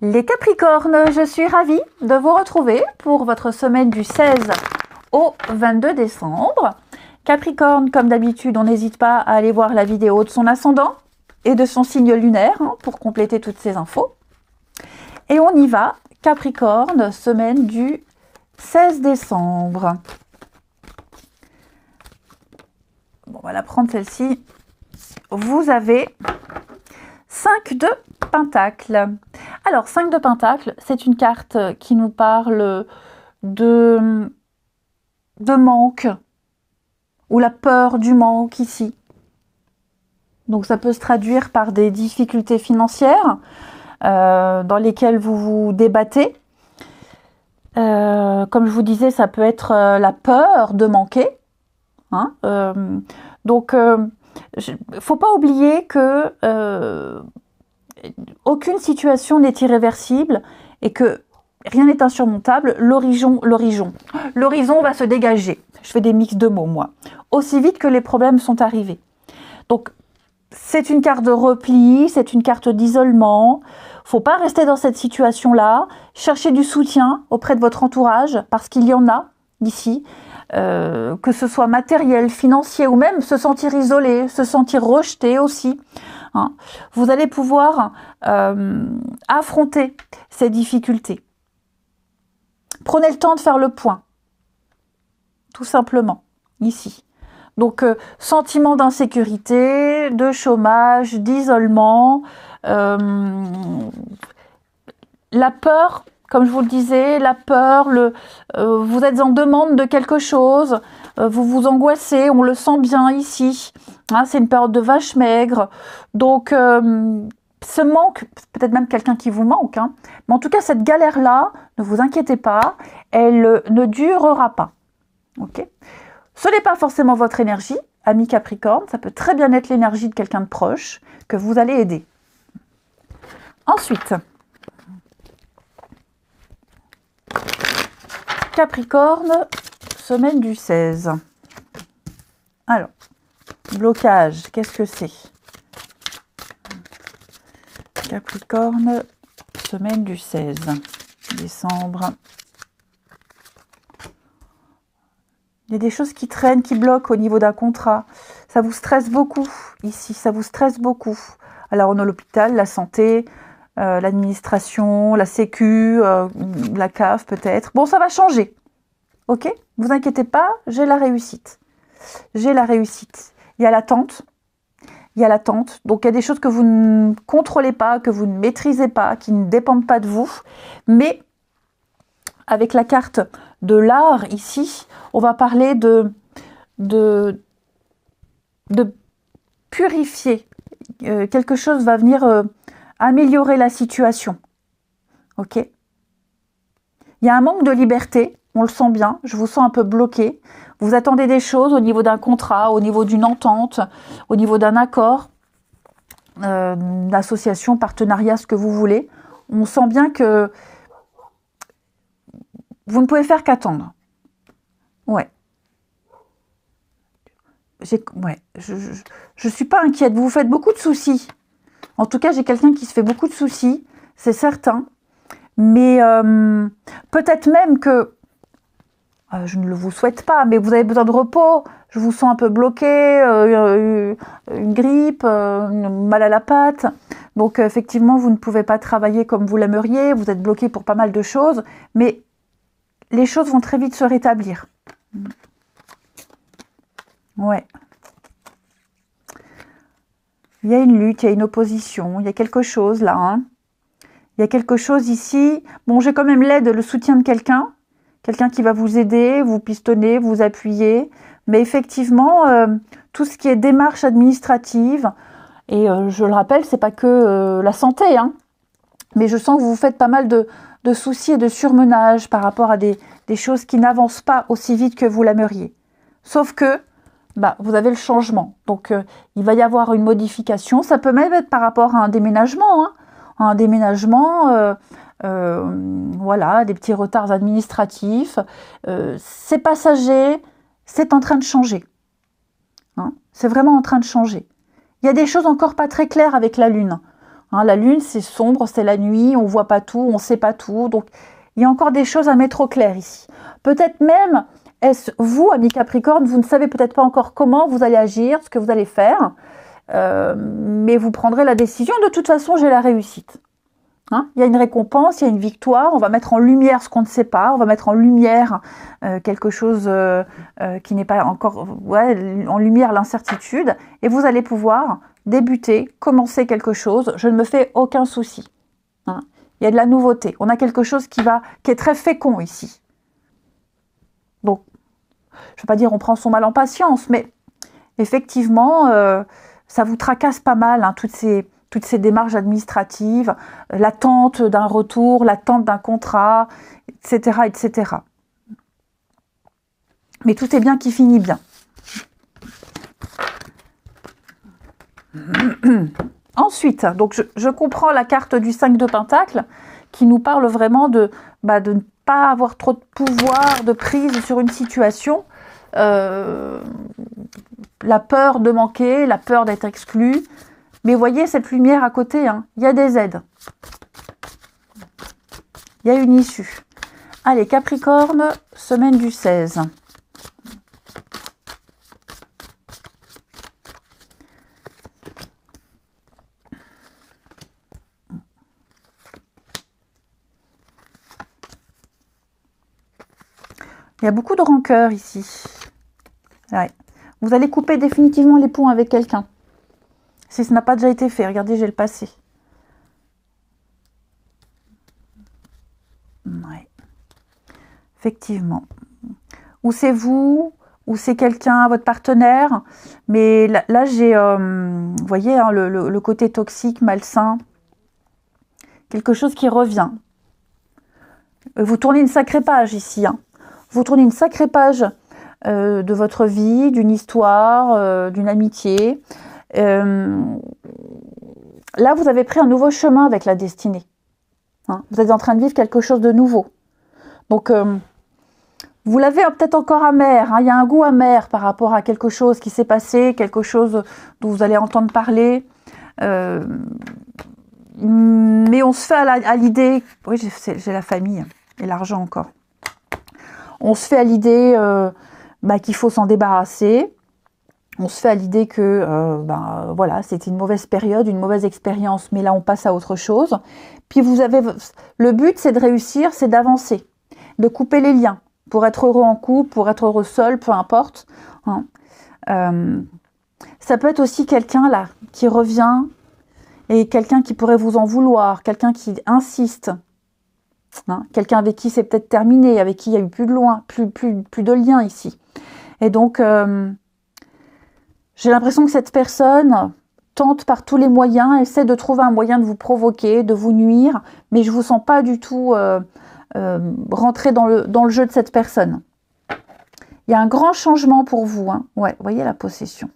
Les Capricornes, je suis ravie de vous retrouver pour votre semaine du 16 au 22 décembre. Capricorne, comme d'habitude, on n'hésite pas à aller voir la vidéo de son ascendant et de son signe lunaire pour compléter toutes ces infos. Et on y va, Capricorne, semaine du 16 décembre. Bon, on va la prendre celle-ci. Vous avez 5 de Pentacles. Alors, 5 de Pentacles, c'est une carte qui nous parle de manque, ou la peur du manque ici. Donc, ça peut se traduire par des difficultés financières dans lesquelles vous vous débattez. Comme je vous disais, ça peut être la peur de manquer. Donc, faut pas oublier que aucune situation n'est irréversible et que rien n'est insurmontable. L'horizon va se dégager. Je fais des mix de mots, moi. Aussi vite que les problèmes sont arrivés. Donc, c'est une carte de repli, c'est une carte d'isolement. Faut pas rester dans cette situation-là. Cherchez du soutien auprès de votre entourage, parce qu'il y en a ici. Que ce soit matériel, financier, ou même se sentir isolé, se sentir rejeté aussi. Vous allez pouvoir affronter ces difficultés. Prenez le temps de faire le point, tout simplement, ici. Donc, sentiment d'insécurité, de chômage, d'isolement, la peur, comme je vous le disais, la peur, vous êtes en demande de quelque chose, vous vous angoissez, on le sent bien ici. C'est une période de vache maigre. Donc, ce manque, peut-être même quelqu'un qui vous manque, mais en tout cas, cette galère-là, ne vous inquiétez pas, elle ne durera pas. Ok ? Ce n'est pas forcément votre énergie, ami Capricorne, ça peut très bien être l'énergie de quelqu'un de proche que vous allez aider. Ensuite, Capricorne, semaine du 16. Alors, blocage, qu'est-ce que c'est? Capricorne, semaine du 16 décembre. Il y a des choses qui traînent, qui bloquent au niveau d'un contrat. Ça vous stresse beaucoup ici, ça vous stresse beaucoup. Alors on a l'hôpital, la santé, l'administration, la sécu, la CAF peut-être. Bon, ça va changer. Ok ? Vous inquiétez pas, j'ai la réussite. J'ai la réussite. Il y a l'attente. Il y a l'attente. Donc, il y a des choses que vous ne contrôlez pas, que vous ne maîtrisez pas, qui ne dépendent pas de vous. Mais avec la carte de l'art ici, on va parler de purifier. Quelque chose va venir améliorer la situation. Ok ? Il y a un manque de liberté. On le sent bien, je vous sens un peu bloqué. Vous attendez des choses au niveau d'un contrat, au niveau d'une entente, au niveau d'un accord, d'association, partenariat, ce que vous voulez. On sent bien que vous ne pouvez faire qu'attendre. Ouais. Je suis pas inquiète, vous vous faites beaucoup de soucis. En tout cas, j'ai quelqu'un qui se fait beaucoup de soucis, c'est certain. Mais peut-être même que je ne le vous souhaite pas, mais vous avez besoin de repos. Je vous sens un peu bloqué, une grippe, mal à la patte. Donc effectivement, vous ne pouvez pas travailler comme vous l'aimeriez. Vous êtes bloqué pour pas mal de choses, mais les choses vont très vite se rétablir. Ouais. Il y a une lutte, il y a une opposition, il y a quelque chose là. Il y a quelque chose ici. Bon, j'ai quand même l'aide, le soutien de quelqu'un. Quelqu'un qui va vous aider, vous pistonner, vous appuyer. Mais effectivement, tout ce qui est démarche administrative, et je le rappelle, c'est pas que la santé, mais je sens que vous vous faites pas mal de soucis et de surmenage par rapport à des choses qui n'avancent pas aussi vite que vous l'aimeriez. Sauf que vous avez le changement. Donc, il va y avoir une modification. Ça peut même être par rapport à un déménagement. Un déménagement... voilà, des petits retards administratifs, c'est passager, c'est en train de changer. C'est vraiment en train de changer. Il y a des choses encore pas très claires avec la Lune. Hein, la lune, c'est sombre, c'est la nuit, on voit pas tout, on sait pas tout. Donc, il y a encore des choses à mettre au clair ici. Peut-être même, est-ce vous, amis Capricorne, vous ne savez peut-être pas encore comment vous allez agir, ce que vous allez faire, mais vous prendrez la décision. De toute façon, j'ai la réussite. Hein, il y a une récompense, il y a une victoire, on va mettre en lumière ce qu'on ne sait pas, on va mettre en lumière quelque chose qui n'est pas encore, en lumière l'incertitude, et vous allez pouvoir débuter, commencer quelque chose. Je ne me fais aucun souci. Hein. Il y a de la nouveauté, on a quelque chose qui est très fécond ici. Donc, je ne veux pas dire on prend son mal en patience, mais effectivement, ça vous tracasse pas mal, hein, toutes ces démarches administratives, l'attente d'un retour, l'attente d'un contrat, etc., etc. Mais tout est bien qui finit bien. Ensuite, donc je comprends la carte du 5 de Pentacle qui nous parle vraiment de ne pas avoir trop de pouvoir, de prise sur une situation, la peur de manquer, la peur d'être exclu. Mais voyez cette lumière à côté, hein, il y a des aides. Il y a une issue. Allez, Capricorne, semaine du 16. Il y a beaucoup de rancœur ici. Ouais. Vous allez couper définitivement les ponts avec quelqu'un. Si ce n'a pas déjà été fait, regardez, j'ai le passé. Ouais. Effectivement. Ou c'est vous, ou c'est quelqu'un, votre partenaire. Mais là j'ai, vous voyez, hein, le côté toxique, malsain. Quelque chose qui revient. Vous tournez une sacrée page ici. Hein. Vous tournez une sacrée page de votre vie, d'une histoire, d'une amitié. Là, vous avez pris un nouveau chemin avec la destinée. Hein, vous êtes en train de vivre quelque chose de nouveau. Donc, vous l'avez peut-être encore amer. Hein, il y a un goût amer par rapport à quelque chose qui s'est passé, quelque chose dont vous allez entendre parler. Mais on se fait à l'idée... Oui, j'ai la famille et l'argent encore. On se fait à l'idée qu'il faut s'en débarrasser. On se fait à l'idée que voilà, c'était une mauvaise période, une mauvaise expérience, mais là on passe à autre chose. Puis le but c'est de réussir, c'est d'avancer, de couper les liens, pour être heureux en couple, pour être heureux seul, peu importe. Hein. Ça peut être aussi quelqu'un là qui revient et quelqu'un qui pourrait vous en vouloir, quelqu'un qui insiste. Hein, quelqu'un avec qui c'est peut-être terminé, avec qui il n'y a eu plus de lien ici. Et donc, j'ai l'impression que cette personne tente par tous les moyens, essaie de trouver un moyen de vous provoquer, de vous nuire, mais je ne vous sens pas du tout rentrer dans le jeu de cette personne. Il y a un grand changement pour vous. Hein. Ouais, vous voyez la possession.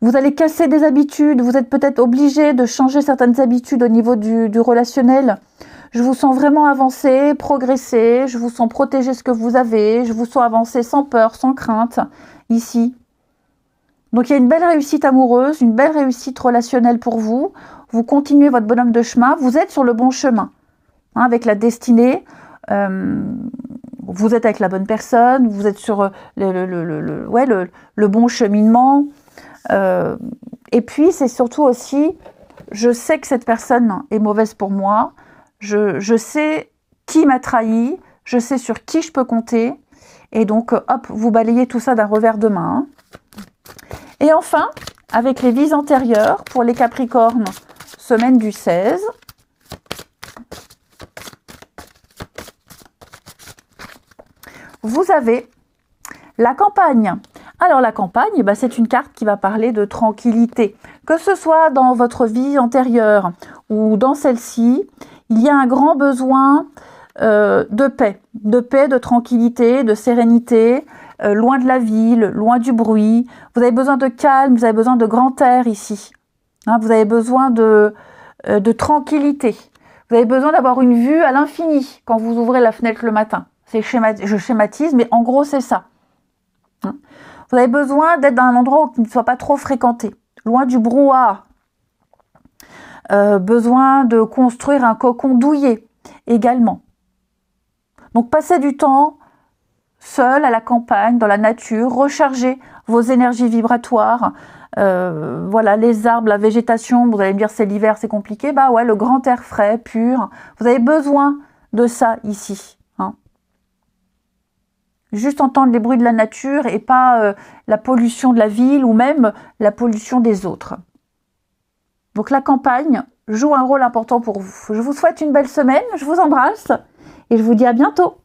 Vous allez casser des habitudes, vous êtes peut-être obligé de changer certaines habitudes au niveau du relationnel. Je vous sens vraiment avancer, progresser, je vous sens protéger ce que vous avez, je vous sens avancer sans peur, sans crainte, ici. Donc il y a une belle réussite amoureuse, une belle réussite relationnelle pour vous. Vous continuez votre bonhomme de chemin, vous êtes sur le bon chemin. Hein, avec la destinée, vous êtes avec la bonne personne, vous êtes sur le bon cheminement. Et puis c'est surtout aussi, je sais que cette personne est mauvaise pour moi, je sais qui m'a trahi, je sais sur qui je peux compter, et donc hop, vous balayez tout ça d'un revers de main. Et enfin, avec les vies antérieures, pour les Capricornes, semaine du 16, vous avez la campagne. Alors la campagne, c'est une carte qui va parler de tranquillité. Que ce soit dans votre vie antérieure ou dans celle-ci, il y a un grand besoin de paix, de tranquillité, de sérénité, loin de la ville, loin du bruit. Vous avez besoin de calme, vous avez besoin de grand air ici. Hein, vous avez besoin de tranquillité. Vous avez besoin d'avoir une vue à l'infini quand vous ouvrez la fenêtre le matin. Je schématise, mais en gros c'est ça. Hein. Vous avez besoin d'être dans un endroit qui ne soit pas trop fréquenté, loin du brouhaha. besoin de construire un cocon douillet également. Donc passez du temps seul à la campagne, dans la nature, rechargez vos énergies vibratoires. Voilà, les arbres, la végétation, vous allez me dire c'est l'hiver, c'est compliqué. Bah ouais, le grand air frais, pur, vous avez besoin de ça ici. Hein. Juste entendre les bruits de la nature et pas la pollution de la ville ou même la pollution des autres. Donc la campagne joue un rôle important pour vous. Je vous souhaite une belle semaine, je vous embrasse et je vous dis à bientôt.